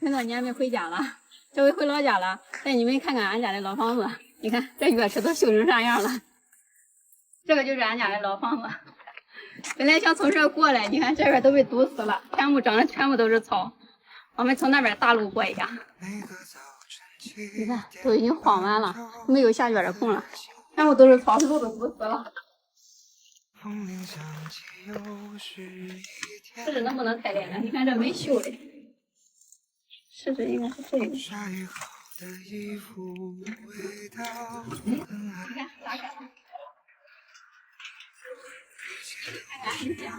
很多年没回家了，这回回老家了，带你们看看俺家的老房子。你看这院池都修成啥样了？这个就是俺家的老房子。本来想从这儿过来，你看这边都被堵死了，全部长的全部都是草。我们从那边大路过一下，你看都已经荒完了，没有下院的空了，全部都是草，路都堵死了。试试能不能开电了？你看这没修的，试试应该是这个。你看打开了。看看很香。